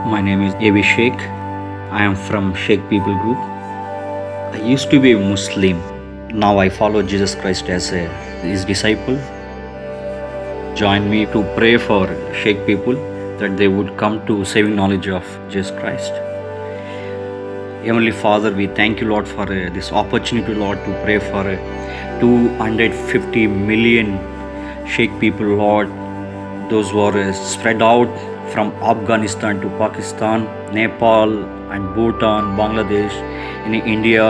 My name is Avi Sheikh. I am from Sheikh People Group. I used to be a Muslim. Now I follow Jesus Christ as his disciple. Join me to pray for Sheikh people that they would come to saving knowledge of Jesus Christ. Heavenly Father, we thank you, Lord, for this opportunity, Lord, to pray for 250 million Sheikh people, Lord, those who are spread out from Afghanistan to Pakistan, Nepal and Bhutan, Bangladesh, in India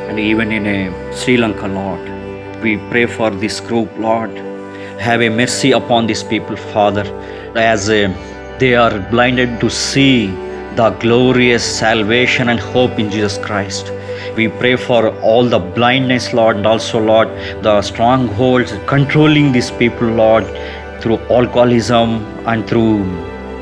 and even in Sri Lanka, Lord. We pray for this group, Lord. Have a mercy upon these people, Father, as they are blinded to see the glorious salvation and hope in Jesus Christ. We pray for all the blindness, Lord, and also, Lord, the strongholds controlling these people, Lord, through alcoholism and through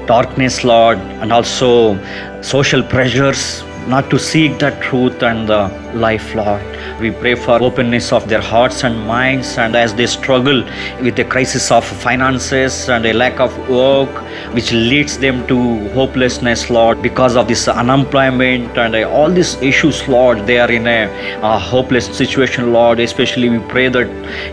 darkness, Lord, and also social pressures not to seek the truth and the life, Lord. We pray for openness of their hearts and minds, and as they struggle with the crisis of finances and a lack of work, which leads them to hopelessness, Lord, because of this unemployment and all these issues, Lord, they are in a hopeless situation, Lord. Especially we pray that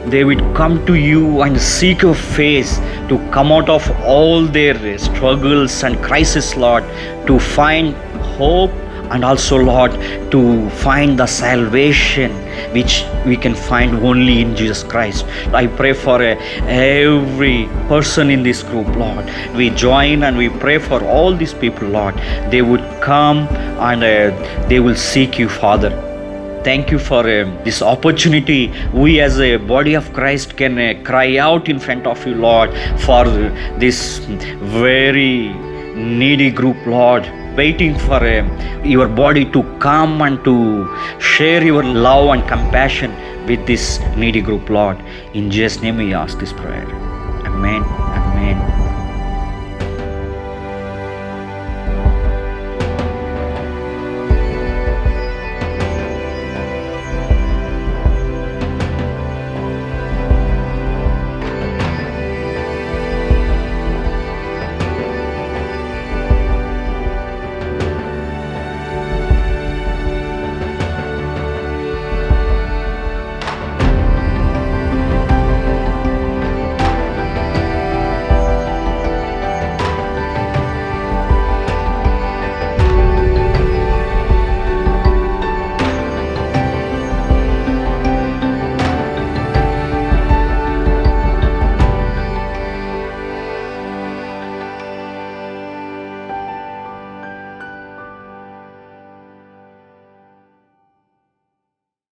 they would come to you and seek your face to come out of all their struggles and crisis, Lord, to find hope, and also, Lord, to find the salvation which we can find only in Jesus Christ. I pray for every person in this group, Lord. We join and we pray for all these people, Lord. They would come and they will seek you, Father. Thank you for this opportunity. We as a body of Christ can cry out in front of you, Lord, for this very needy group, Lord, waiting for your body to come and to share your love and compassion with this needy group, Lord. In Jesus' name we ask this prayer. Amen.